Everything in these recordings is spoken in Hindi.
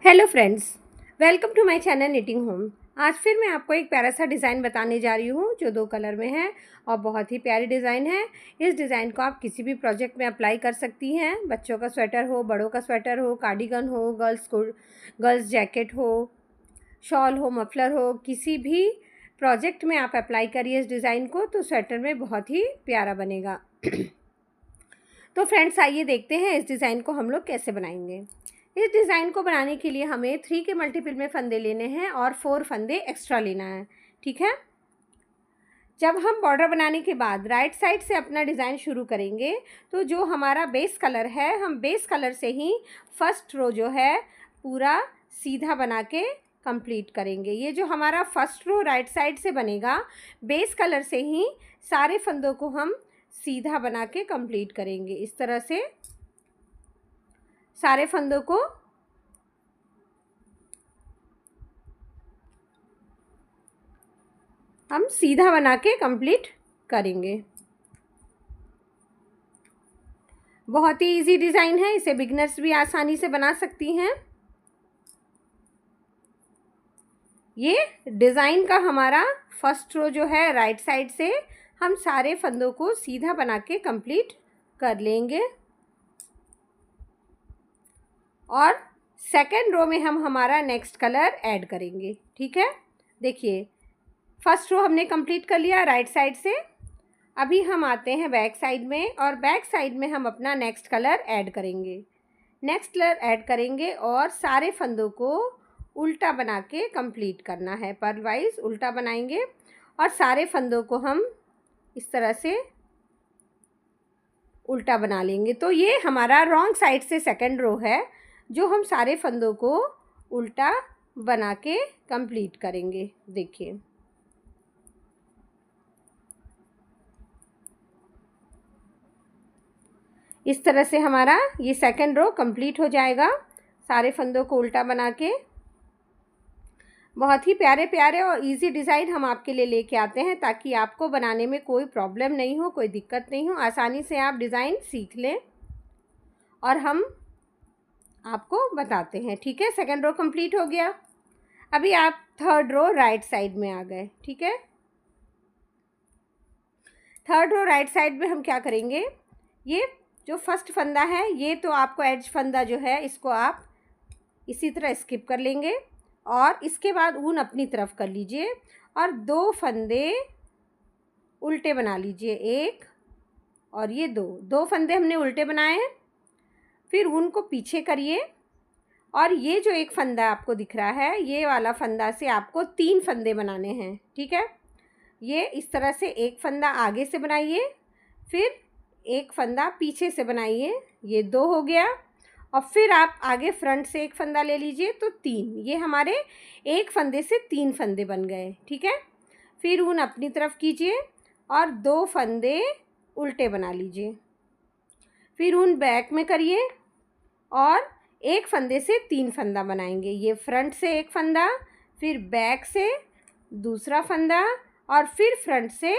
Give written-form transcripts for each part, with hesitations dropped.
Hello friends, welcome to my channel knitting home. आज फिर मैं आपको एक प्यारा सा डिज़ाइन बताने जा रही हूँ जो दो कलर में है और बहुत ही प्यारी डिज़ाइन है। इस डिज़ाइन को आप किसी भी प्रोजेक्ट में अप्लाई कर सकती हैं। बच्चों का स्वेटर हो, बड़ों का स्वेटर हो, कार्डिगन हो, गर्ल्स जैकेट हो, शॉल हो, मफलर हो, किसी भी प्रोजेक्ट में आप अप्लाई करिए इस डिज़ाइन को तो स्वेटर में बहुत ही प्यारा बनेगा। तो फ्रेंड्स, आइए देखते हैं इस डिज़ाइन को हम लोग कैसे बनाएंगे। इस डिज़ाइन को बनाने के लिए हमें 3 के मल्टीपल में फंदे लेने हैं और 4 फंदे एक्स्ट्रा लेना है। ठीक है। जब हम बॉर्डर बनाने के बाद राइट साइड से अपना डिज़ाइन शुरू करेंगे तो जो हमारा बेस कलर है, हम बेस कलर से ही फर्स्ट रो जो है पूरा सीधा बना के कंप्लीट करेंगे। ये जो हमारा फर्स्ट रो राइट साइड से बनेगा, बेस कलर से ही सारे फंदों को हम सीधा बना के कंप्लीट करेंगे। इस तरह से सारे फंदों को हम सीधा बना के कंप्लीट करेंगे। बहुत ही इजी डिज़ाइन है, इसे बिगनर्स भी आसानी से बना सकती हैं। ये डिज़ाइन का हमारा फर्स्ट रो जो है राइट साइड से हम सारे फंदों को सीधा बना के कंप्लीट कर लेंगे और सेकेंड रो में हम हमारा नेक्स्ट कलर ऐड करेंगे। ठीक है। देखिए, फर्स्ट रो हमने कंप्लीट कर लिया राइट साइड से। अभी हम आते हैं बैक साइड में और बैक साइड में हम अपना नेक्स्ट कलर ऐड करेंगे। नेक्स्ट कलर ऐड करेंगे और सारे फंदों को उल्टा बना के कंप्लीट करना है। पर वाइज उल्टा बनाएंगे और सारे फंदों को हम इस तरह से उल्टा बना लेंगे। तो ये हमारा रॉन्ग साइड से सेकंड रो है जो हम सारे फंदों को उल्टा बना के कंप्लीट करेंगे। देखिए, इस तरह से हमारा ये सेकंड रो कंप्लीट हो जाएगा सारे फंदों को उल्टा बना के। बहुत ही प्यारे प्यारे और इजी डिज़ाइन हम आपके लिए लेके आते हैं ताकि आपको बनाने में कोई प्रॉब्लम नहीं हो, कोई दिक्कत नहीं हो, आसानी से आप डिज़ाइन सीख लें और हम आपको बताते हैं। ठीक है। सेकंड रो कंप्लीट हो गया। अभी आप थर्ड रो राइट साइड में आ गए। ठीक है। थर्ड रो राइट साइड में हम क्या करेंगे, ये जो फर्स्ट फंदा है ये तो आपको एज फंदा जो है इसको आप इसी तरह स्किप कर लेंगे और इसके बाद ऊन अपनी तरफ कर लीजिए और 2 फंदे उल्टे बना लीजिए। एक और ये दो फंदे हमने उल्टे बनाए हैं। फिर ऊन को पीछे करिए और ये जो एक फंदा आपको दिख रहा है ये वाला फंदा से आपको 3 फंदे बनाने हैं। ठीक है। ये इस तरह से एक फंदा आगे से बनाइए, फिर एक फंदा पीछे से बनाइए। ये 2 हो गया और फिर आप आगे फ्रंट से एक फंदा ले लीजिए तो 3। ये हमारे एक फंदे से 3 फंदे बन गए। ठीक है। फिर ऊन अपनी तरफ कीजिए और 2 फंदे उल्टे बना लीजिए। फिर ऊन बैक में करिए और एक फंदे से 3 फंदा बनाएंगे। ये फ्रंट से एक फंदा, फिर बैक से दूसरा फंदा और फिर फ्रंट से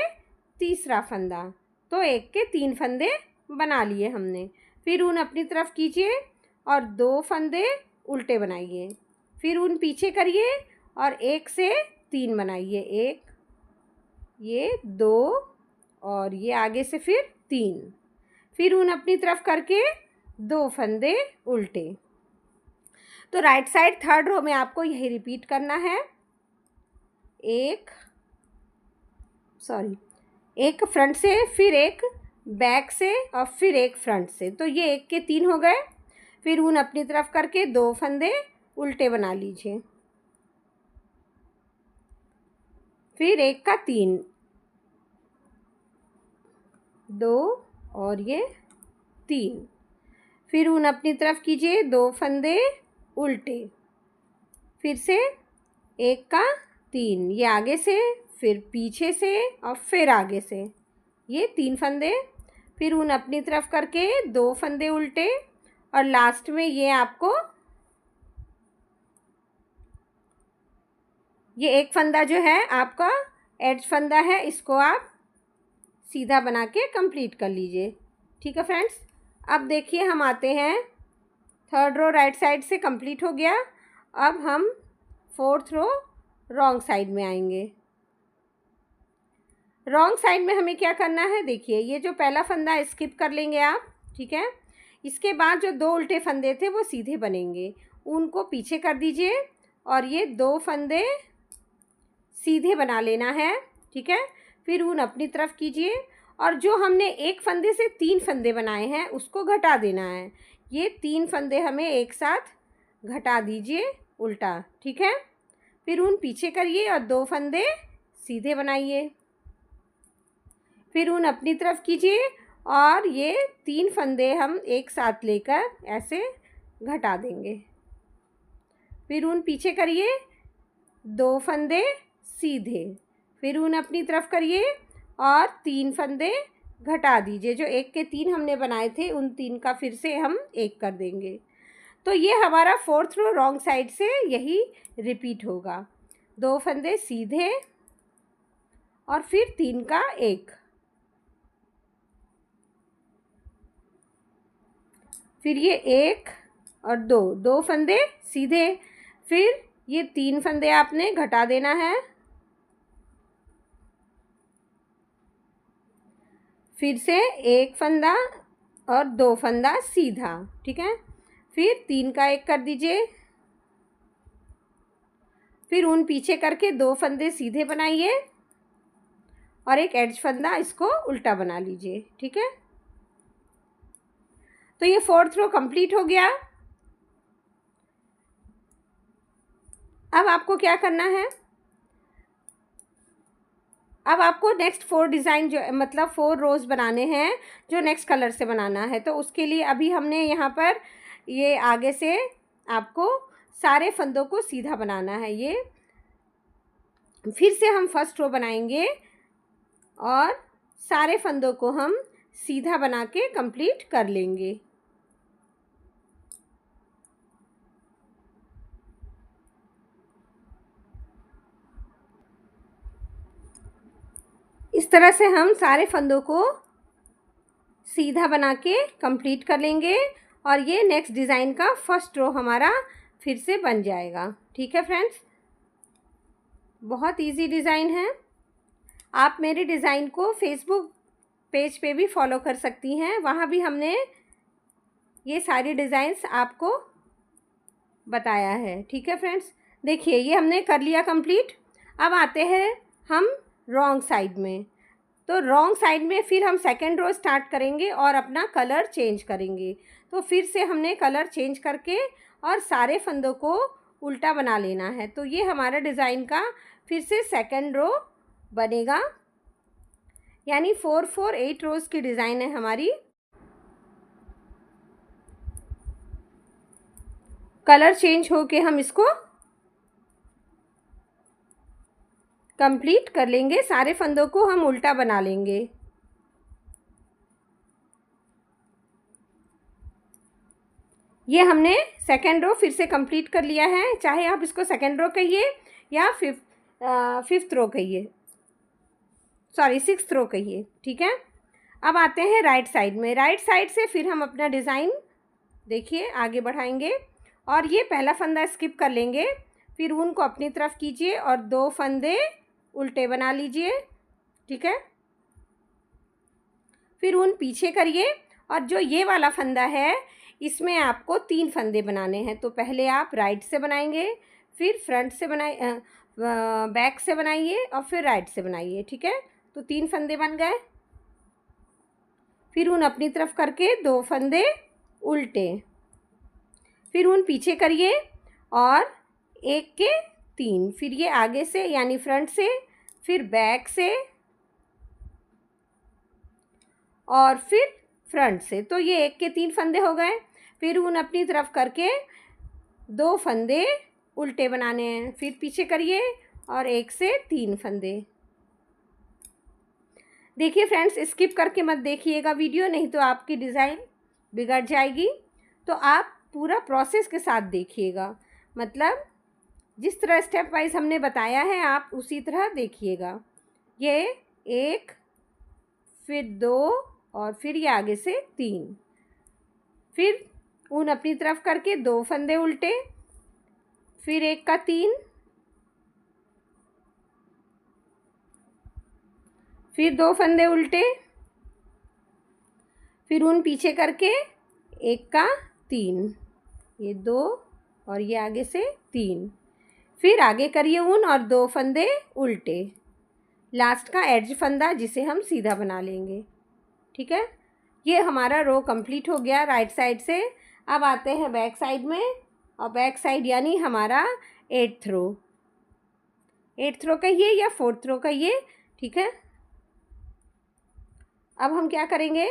तीसरा फंदा। तो एक के 3 फंदे बना लिए हमने। फिर ऊन अपनी तरफ कीजिए और 2 फंदे उल्टे बनाइए। फिर ऊन पीछे करिए और 1 से 3 बनाइए। 1, ये 2 और ये आगे से फिर 3। फिर ऊन अपनी तरफ करके 2 फंदे उल्टे। तो राइट साइड थर्ड रो में आपको यही रिपीट करना है। एक फ्रंट से, फिर एक बैक से और फिर एक फ्रंट से। तो ये 1 के 3 हो गए। फिर ऊन अपनी तरफ करके 2 फंदे उल्टे बना लीजिए। फिर 1 का 3, 2 और ये 3। फिर ऊन अपनी तरफ कीजिए, 2 फंदे उल्टे, फिर से 1 का 3, ये आगे से, फिर पीछे से और फिर आगे से, ये 3 फंदे। फिर ऊन अपनी तरफ करके 2 फंदे उल्टे और लास्ट में ये आपको ये एक फंदा जो है आपका एज फंदा है, इसको आप सीधा बना के कंप्लीट कर लीजिए। ठीक है फ्रेंड्स। अब देखिए, हम आते हैं थर्ड रो राइट साइड से कंप्लीट हो गया। अब हम 4th रो रॉन्ग साइड में आएंगे। रॉन्ग साइड में हमें क्या करना है, देखिए ये जो पहला फंदा स्किप कर लेंगे आप, ठीक है। इसके बाद जो 2 उल्टे फंदे थे वो सीधे बनेंगे, उनको पीछे कर दीजिए और ये 2 फंदे सीधे बना लेना है, ठीक है। फिर ऊन अपनी तरफ कीजिए और जो हमने एक फंदे से 3 फंदे बनाए हैं उसको घटा देना है। ये 3 फंदे हमें एक साथ घटा दीजिए उल्टा, ठीक है। फिर ऊन पीछे करिए और 2 फंदे सीधे बनाइए। फिर ऊन अपनी तरफ कीजिए और ये 3 फंदे हम एक साथ लेकर ऐसे घटा देंगे। फिर ऊन पीछे करिए, 2 फंदे सीधे। फिर ऊन अपनी तरफ करिए और 3 फंदे घटा दीजिए। जो एक के 3 हमने बनाए थे उन 3 का फिर से हम 1 कर देंगे। तो ये हमारा 4th रो रॉन्ग साइड से यही रिपीट होगा। 2 फंदे सीधे और फिर 3 का 1, फिर ये 1 और 2 फंदे सीधे। फिर ये 3 फंदे आपने घटा देना है। फिर से 1 फंदा और 2 फंदा सीधा, ठीक है। फिर 3 का 1 कर दीजिए। फिर ऊन पीछे करके 2 फंदे सीधे बनाइए और एक एड्ज फंदा इसको उल्टा बना लीजिए, ठीक है। तो ये 4th रो कंप्लीट हो गया। अब आपको क्या करना है, अब आपको नेक्स्ट 4 डिज़ाइन जो मतलब 4 रोज़ बनाने हैं जो नेक्स्ट कलर से बनाना है। तो उसके लिए अभी हमने यहाँ पर ये आगे से आपको सारे फंदों को सीधा बनाना है। ये फिर से हम फर्स्ट रो बनाएंगे और सारे फंदों को हम सीधा बना के कंप्लीट कर लेंगे। इस तरह से हम सारे फंदों को सीधा बना के कंप्लीट कर लेंगे और ये नेक्स्ट डिज़ाइन का फर्स्ट रो हमारा फिर से बन जाएगा, ठीक है फ्रेंड्स। बहुत इजी डिज़ाइन है। आप मेरे डिज़ाइन को फेसबुक पेज पे भी फॉलो कर सकती हैं, वहाँ भी हमने ये सारी डिज़ाइंस आपको बताया है, ठीक है फ्रेंड्स। देखिए ये हमने कर लिया कंप्लीट। अब आते हैं हम रॉन्ग साइड में। तो रॉन्ग साइड में फिर हम सेकंड रो स्टार्ट करेंगे और अपना कलर चेंज करेंगे। तो फिर से हमने कलर चेंज करके और सारे फंदों को उल्टा बना लेना है। तो ये हमारा डिज़ाइन का फिर से सेकंड रो बनेगा, यानी 4 4 8 रोज़ की डिज़ाइन है हमारी। कलर चेंज होके हम इसको कंप्लीट कर लेंगे। सारे फंदों को हम उल्टा बना लेंगे। ये हमने सेकेंड रो फिर से कंप्लीट कर लिया है, चाहे आप इसको सेकेंड रो कहिए या फिफ्थ रो कहिए, सॉरी 6th रो कहिए, ठीक है। अब आते हैं राइट साइड में। राइट साइड से फिर हम अपना डिज़ाइन देखिए आगे बढ़ाएंगे और ये पहला फंदा स्किप कर लेंगे। फिर ऊन को अपनी तरफ कीजिए और 2 फंदे उल्टे बना लीजिए, ठीक है। फिर ऊन पीछे करिए और जो ये वाला फंदा है इसमें आपको 3 फंदे बनाने हैं। तो पहले आप राइट से बनाएंगे, फिर फ्रंट से बैक से बनाइए और फिर राइट से बनाइए, ठीक है। तो 3 फंदे बन गए। फिर ऊन अपनी तरफ करके 2 फंदे उल्टे, फिर ऊन पीछे करिए और 1 के 3, फिर ये आगे से यानी फ्रंट से, फिर बैक से और फिर फ्रंट से। तो ये 1 के 3 फंदे हो गए। फिर ऊन अपनी तरफ करके 2 फंदे उल्टे बनाने हैं, फिर पीछे करिए और 1 से 3 फंदे। देखिए फ्रेंड्स, स्किप करके मत देखिएगा वीडियो, नहीं तो आपकी डिज़ाइन बिगड़ जाएगी। तो आप पूरा प्रोसेस के साथ देखिएगा, मतलब जिस तरह स्टेप वाइज हमने बताया है आप उसी तरह देखिएगा। ये 1, फिर 2 और फिर ये आगे से 3, फिर ऊन अपनी तरफ करके 2 फंदे उल्टे, फिर 1 का 3, फिर 2 फंदे उल्टे, फिर ऊन पीछे करके 1 का 3, ये 2 और ये आगे से 3, फिर आगे करिए ऊन और 2 फंदे उल्टे, लास्ट का एड्ज फंदा जिसे हम सीधा बना लेंगे। ठीक है, ये हमारा रो कंप्लीट हो गया राइट साइड से। अब आते हैं बैक साइड में, और बैक साइड यानी हमारा 8th रो, 8th रो कहिए या 4th रो कहिए। ठीक है, अब हम क्या करेंगे,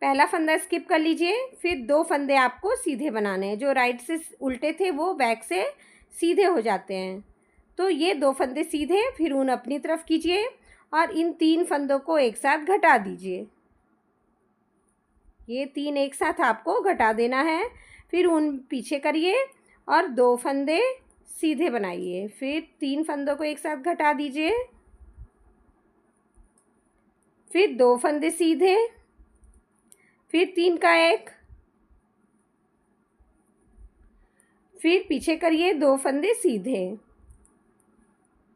पहला फंदा स्किप कर लीजिए, फिर 2 फंदे आपको सीधे बनाने हैं। जो राइट से उल्टे थे वो बैक से सीधे हो जाते हैं, तो ये 2 फंदे सीधे, फिर ऊन अपनी तरफ कीजिए और इन 3 फंदों को एक साथ घटा दीजिए। ये 3 एक साथ आपको घटा देना है। फिर ऊन पीछे करिए और 2 फंदे सीधे बनाइए, फिर 3 फंदों को एक साथ घटा दीजिए, फिर 2 फंदे सीधे, फिर 3 का 1, फिर पीछे करिए 2 फंदे सीधे।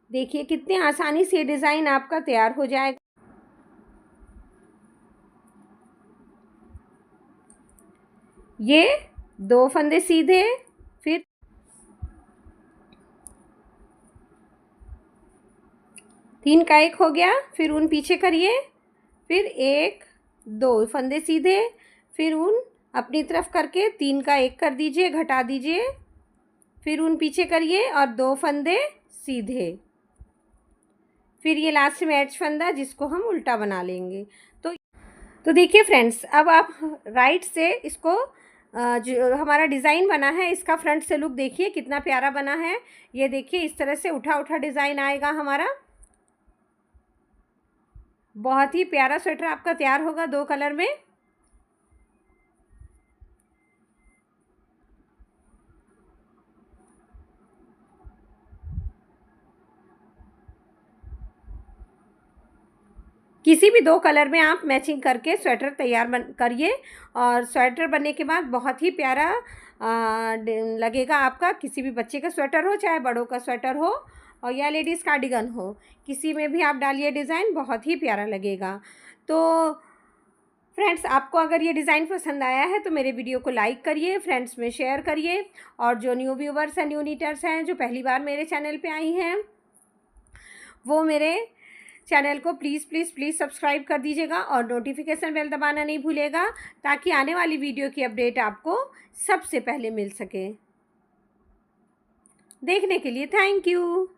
देखिए कितने आसानी से डिज़ाइन आपका तैयार हो जाएगा। ये 2 फंदे सीधे, फिर 3 का 1 हो गया, फिर ऊन पीछे करिए, फिर 1 2 फंदे सीधे, फिर ऊन अपनी तरफ करके 3 का 1 कर दीजिए, घटा दीजिए, फिर ऊन पीछे करिए और 2 फंदे सीधे, फिर ये लास्ट में एड्ज फंदा जिसको हम उल्टा बना लेंगे। तो देखिए फ्रेंड्स, अब आप राइट से इसको जो हमारा डिज़ाइन बना है इसका फ्रंट से लुक देखिए कितना प्यारा बना है। ये देखिए इस तरह से उठा उठा डिज़ाइन आएगा हमारा। बहुत ही प्यारा स्वेटर आपका तैयार होगा 2 कलर में। किसी भी 2 कलर में आप मैचिंग करके स्वेटर तैयार करिए, और स्वेटर बनने के बाद बहुत ही प्यारा लगेगा आपका। किसी भी बच्चे का स्वेटर हो, चाहे बड़ों का स्वेटर हो, और या लेडीज़ कार्डिगन हो, किसी में भी आप डालिए डिज़ाइन, बहुत ही प्यारा लगेगा। तो फ्रेंड्स, आपको अगर ये डिज़ाइन पसंद आया है तो मेरे वीडियो को लाइक करिए, फ्रेंड्स में शेयर करिए, और जो न्यू व्यूवर्स हैं, न्यू नीटर्स हैं, जो पहली बार मेरे चैनल पे आई हैं, वो मेरे चैनल को प्लीज़ प्लीज़ प्लीज़ सब्सक्राइब कर दीजिएगा और नोटिफिकेशन बेल दबाना नहीं भूलिएगा, ताकि आने वाली वीडियो की अपडेट आपको सबसे पहले मिल सके। देखने के लिए थैंक यू।